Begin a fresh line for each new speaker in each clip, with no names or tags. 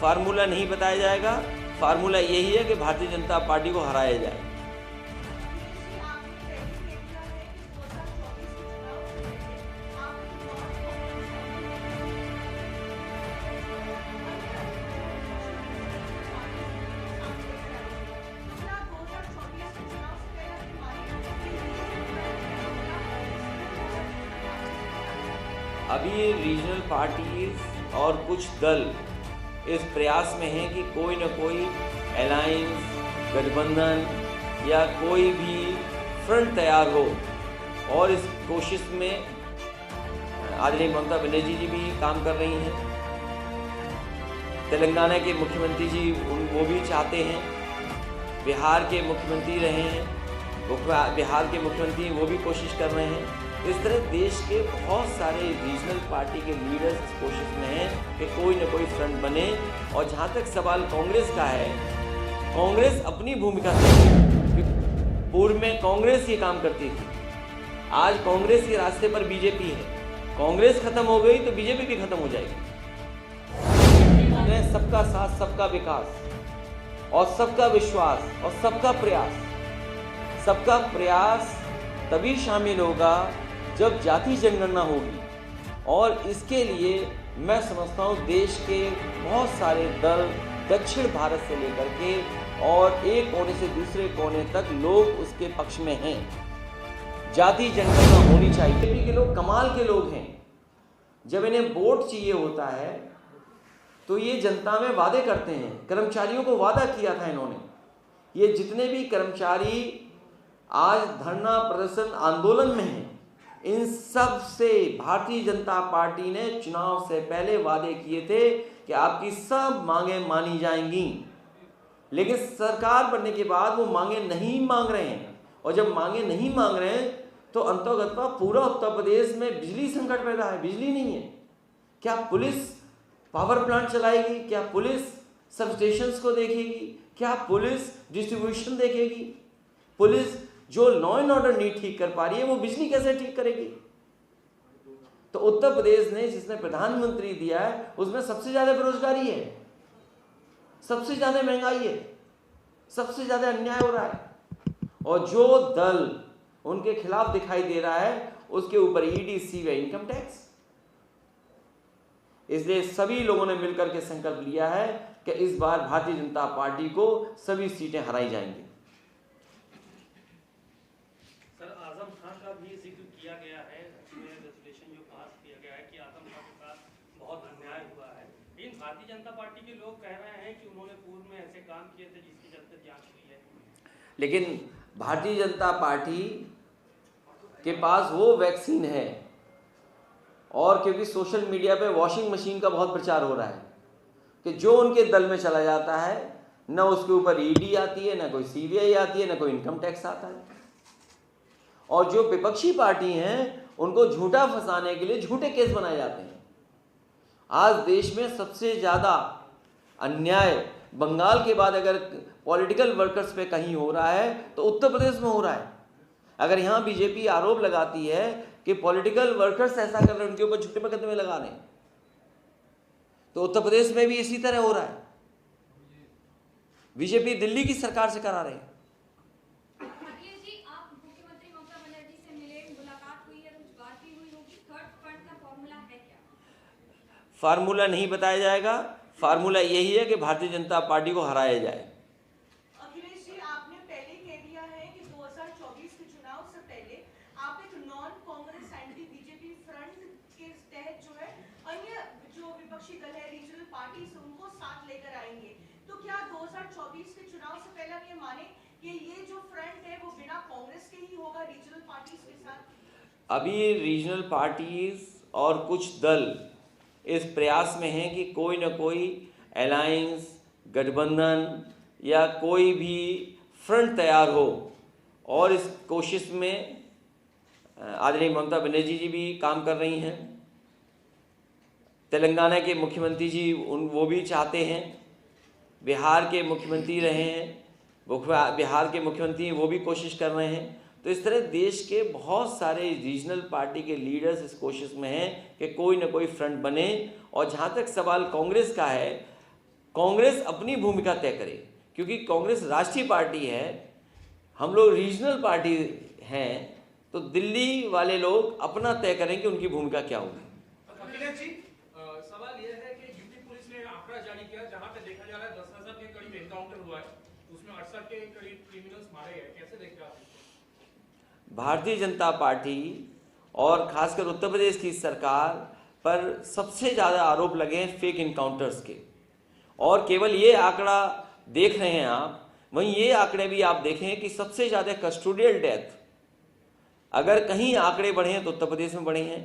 Formula नहीं बताया जाएगा। फार्मूला यही है कि भारतीय जनता पार्टी को हराया जाए। अभी रीजनल पार्टीज और कुछ दल इस प्रयास में हैं कि कोई न कोई अलायंस, गठबंधन या कोई भी फ्रंट तैयार हो, और इस कोशिश में आदरणीय ममता बनर्जी जी भी काम कर रही हैं। तेलंगाना के मुख्यमंत्री जी वो भी चाहते हैं, बिहार के मुख्यमंत्री रहे हैं, बिहार के मुख्यमंत्री वो भी कोशिश कर रहे हैं। इस तरह देश के बहुत सारे रीजनल पार्टी के लीडर्स इस कोशिश में हैं कि कोई न कोई फ्रंट बने। और जहाँ तक सवाल कांग्रेस का है, कांग्रेस अपनी भूमिका से, पूर्व में कांग्रेस ये काम करती थी, आज कांग्रेस के रास्ते पर बीजेपी है। कांग्रेस खत्म हो गई तो बीजेपी भी खत्म हो जाएगी। सबका साथ, सबका विकास और सबका विश्वास और सबका प्रयास तभी शामिल होगा जब जाति जनगणना होगी। और इसके लिए मैं समझता हूँ देश के बहुत सारे दल दक्षिण भारत से लेकर के और एक कोने से दूसरे कोने तक लोग उसके पक्ष में हैं। जाति जनगणना होनी चाहिए। बीजेपी के लोग कमाल के लोग हैं। जब इन्हें वोट चाहिए होता है तो ये जनता में वादे करते हैं। कर्मचारियों को वादा किया था इन्होंने। ये जितने भी कर्मचारी आज धरना प्रदर्शन आंदोलन में हैं, इन सब से भारतीय जनता पार्टी ने चुनाव से पहले वादे किए थे कि आपकी सब मांगें मानी जाएंगी। लेकिन सरकार बनने के बाद वो मांगें नहीं मांग रहे हैं। और जब मांगें नहीं मांग रहे हैं तो अंतर्गत पूरा उत्तर प्रदेश में बिजली संकट पैदा है। बिजली नहीं है। क्या पुलिस पावर प्लांट चलाएगी? क्या पुलिस सब स्टेशंस को देखेगी? क्या पुलिस डिस्ट्रीब्यूशन देखेगी? पुलिस जो लॉ एंड ऑर्डर नहीं ठीक कर पा रही है, वो बिजली कैसे ठीक करेगी? तो उत्तर प्रदेश ने जिसने प्रधानमंत्री दिया है, उसमें सबसे ज्यादा बेरोजगारी है, सबसे ज्यादा महंगाई है, सबसे ज्यादा अन्याय हो रहा है। और जो दल उनके खिलाफ दिखाई दे रहा है, उसके ऊपर ईडी, सीबीआई, इनकम टैक्स। इसलिए सभी लोगों ने मिलकर के संकल्प लिया है कि इस बार भारतीय जनता पार्टी को सभी सीटें हराई जाएंगी।
सर, आजम खान का भी जिक्र किया गया है, रेजोल्यूशन जो पास किया गया है कि आजम खान के साथ बहुत अन्याय हुआ है। लेकिन भारतीय जनता पार्टी के लोग कह रहे हैं कि उन्होंने पूर्व में ऐसे काम किए थे जिसकी चलते जांच हुई है।
लेकिन भारतीय जनता पार्टी के पास वो वैक्सीन है, और क्योंकि सोशल मीडिया पे वॉशिंग मशीन का बहुत प्रचार हो रहा है कि जो उनके दल में चला जाता है, न उसके ऊपर ईडी आती है, न कोई सीबीआई आती है, न कोई इनकम टैक्स आता है। और जो विपक्षी पार्टी हैं, उनको झूठा फंसाने के लिए झूठे केस बनाए जाते हैं। आज देश में सबसे ज़्यादा अन्याय बंगाल के बाद अगर पॉलिटिकल वर्कर्स पे कहीं हो रहा है तो उत्तर प्रदेश में हो रहा है। अगर यहाँ बीजेपी आरोप लगाती है कि पॉलिटिकल वर्कर्स ऐसा कर रहे हैं, उनके ऊपर झूठे मुकदमे लगा रहे हैं, तो उत्तर प्रदेश में भी इसी तरह हो रहा है। बीजेपी दिल्ली की सरकार से करा रहे हैं। फार्मूला नहीं बताया जाएगा। फार्मूला यही है कि भारतीय जनता पार्टी को हराया जाए।
अखिलेश जी, आपने पहले कह दिया है कि 2024 के चुनाव से पहले आप एक non Congress anti BJP front के तहत जो है अन्य जो विपक्षी दल है, रीजनल पार्टी, उनको साथ लेकर आएंगे। तो क्या 2024 के चुनाव से पहले हम ये माने कि ये जो फ्रंट है वो बिना कांग्रेस के ही होगा, रीजनल पार्टीज के साथ?
अभी रीजनल पार्टीज और कुछ दल इस प्रयास में हैं कि कोई न कोई अलायंस, गठबंधन या कोई भी फ्रंट तैयार हो, और इस कोशिश में आदरणीय ममता बनर्जी जी भी काम कर रही हैं। तेलंगाना के मुख्यमंत्री जी वो भी चाहते हैं, बिहार के मुख्यमंत्री रहे हैं, बिहार के मुख्यमंत्री वो भी कोशिश कर रहे हैं। तो इस तरह देश के बहुत सारे रीजनल पार्टी के लीडर्स इस कोशिश में हैं कि कोई न कोई फ्रंट बने। और जहाँ तक सवाल कांग्रेस का है, कांग्रेस अपनी भूमिका तय करे, क्योंकि कांग्रेस राष्ट्रीय पार्टी है, हम लोग रीजनल पार्टी हैं, तो दिल्ली वाले लोग अपना तय करें कि उनकी भूमिका क्या होगी।
अखिलेश जी, सवाल यह है कि यूपी पुलिस ने आंकड़ा जारी किया जहां पे देखा जा रहा है 10,000 के करीब एनकाउंटर हुआ है, उसमें 68 के करीब क्रिमिनल्स मारे गए, कैसे देखते हैं आप इसको?
भारतीय जनता पार्टी और खासकर उत्तर प्रदेश की सरकार पर सबसे ज़्यादा आरोप लगे हैं फेक इनकाउंटर्स के, और केवल ये आंकड़ा देख रहे हैं आप, वहीं ये आंकड़े भी आप देखें कि सबसे ज़्यादा कस्टोडियल डेथ अगर कहीं आंकड़े बढ़े हैं तो उत्तर प्रदेश में बढ़े हैं।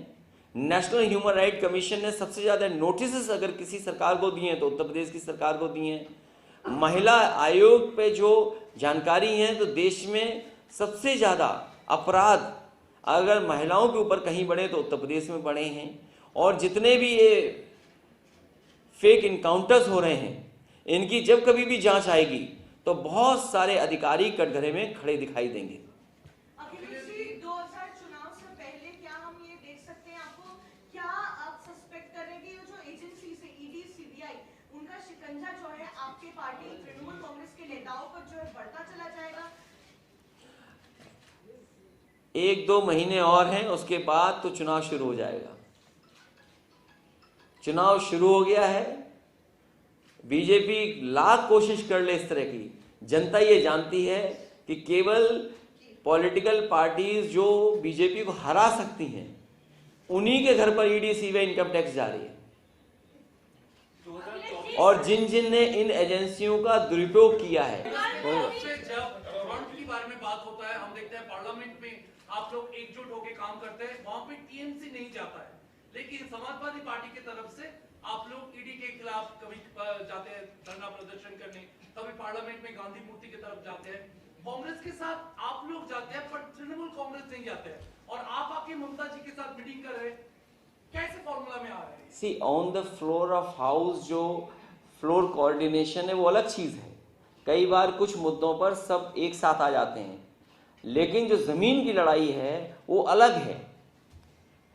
नेशनल ह्यूमन राइट कमीशन ने सबसे ज़्यादा नोटिस अगर किसी सरकार को दिए हैं तो उत्तर प्रदेश की सरकार को दिए हैं। महिला आयोग पे जो जानकारी है तो देश में सबसे ज़्यादा अपराध अगर महिलाओं के ऊपर कहीं बढ़े तो उत्तर प्रदेश में बढ़े हैं। और जितने भी ये फेक इनकाउंटर्स हो रहे हैं, इनकी जब कभी भी जांच आएगी तो बहुत सारे अधिकारी कटघरे में खड़े दिखाई देंगे।
अखिलेश जी, 2000 चुनाव से पहले क्या हम ये देख सकते हैं, आपको क्या आप सस्पेक्ट कर रहे हैं कि ये जो एजेंसी से ईडी सीबीआई उनका शिकंजा जो है आपके पार्टी तृणमूल कांग्रेस के नेताओं पर जो है बढ़ता चला जाएगा?
1-2 महीने और हैं, उसके बाद तो चुनाव शुरू हो जाएगा। चुनाव शुरू हो गया है, बीजेपी लाख कोशिश कर ले इस तरह की, जनता ये जानती है कि केवल पॉलिटिकल पार्टीज जो बीजेपी को हरा सकती हैं उन्हीं के घर पर ईडी सीबीआई इनकम टैक्स जा रही है। और जिन जिन ने इन एजेंसियों का दुरुपयोग किया है,
जब फ्रंट के बारे में बात होता है, हम देखते हैं पार्लियामेंट में आप लोग एकजुट होकर काम करते हैं, वहां पे टीएमसी नहीं जाता है, लेकिन समाजवादी पार्टी की तरफ से आप लोग ईडी के खिलाफ कभी जाते हैं धरना प्रदर्शन करने, कभी पार्लियामेंट में गांधी मूर्ति की तरफ जाते हैं। कांग्रेस के साथ आप लोग जाते हैं पर तृणमूल कांग्रेस नहीं जाते हैं, और आप आके ममता जी के साथ मीटिंग कर रहे हैं, कैसे फॉर्मूला में आ रहे हैं?
See on the floor of house जो फ्लोर कोऑर्डिनेशन है वो अलग चीज है। कई बार कुछ मुद्दों पर सब एक साथ आ जाते हैं, लेकिन जो जमीन की लड़ाई है वो अलग है।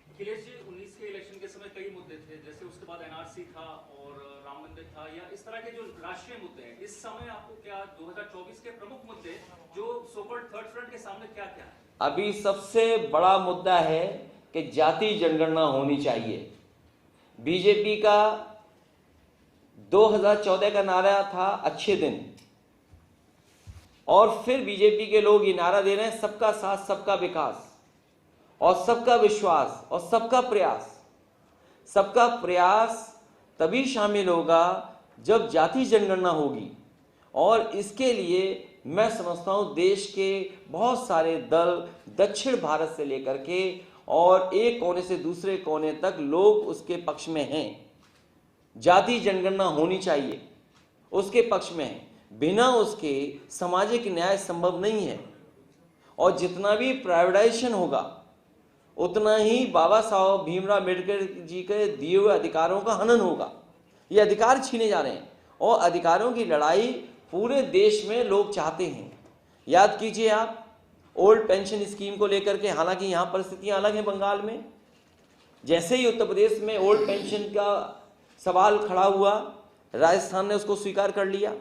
अखिलेश जी, 19 के इलेक्शन के समय कई मुद्दे थे, जैसे उसके बाद एनआरसी था और राम मंदिर था, या इस तरह के जो राष्ट्रीय मुद्दे हैं, इस समय आपको क्या 2024 के प्रमुख मुद्दे जो सोकॉल्ड थर्ड फ्रंट के सामने क्या क्या है?
अभी सबसे बड़ा मुद्दा है कि जाति जनगणना होनी चाहिए। बीजेपी का 2014 का नारा था अच्छे दिन, और फिर बीजेपी के लोग ये नारा दे रहे हैं सबका साथ, सबका विकास और सबका विश्वास और सबका प्रयास। सबका प्रयास तभी शामिल होगा जब जाति जनगणना होगी, और इसके लिए मैं समझता हूं देश के बहुत सारे दल दक्षिण भारत से लेकर के और एक कोने से दूसरे कोने तक लोग उसके पक्ष में हैं। जाति जनगणना होनी चाहिए, उसके पक्ष में है। बिना उसके सामाजिक न्याय संभव नहीं है, और जितना भी प्राइवेटाइजेशन होगा उतना ही बाबा साहब भीमराव अम्बेडकर जी के दिए हुए अधिकारों का हनन होगा। ये अधिकार छीने जा रहे हैं, और अधिकारों की लड़ाई पूरे देश में लोग चाहते हैं। याद कीजिए आप ओल्ड पेंशन स्कीम को लेकर के, हालांकि यहाँ परिस्थितियाँ अलग हैं बंगाल में, जैसे ही उत्तर प्रदेश में ओल्ड पेंशन का सवाल खड़ा हुआ, राजस्थान ने उसको स्वीकार कर लिया,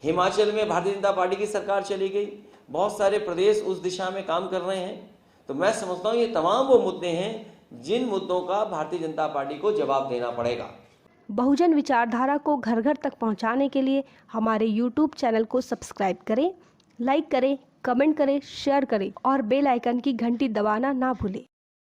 हिमाचल में भारतीय जनता पार्टी की सरकार चली गई, बहुत सारे प्रदेश उस दिशा में काम कर रहे हैं। तो मैं समझता हूँ ये तमाम वो मुद्दे हैं जिन मुद्दों का भारतीय जनता पार्टी को जवाब देना पड़ेगा।
बहुजन विचारधारा को घर घर तक पहुंचाने के लिए हमारे YouTube चैनल को सब्सक्राइब करें, लाइक करें, कमेंट करें, शेयर करें और बेल आइकन की घंटी दबाना ना भूलें।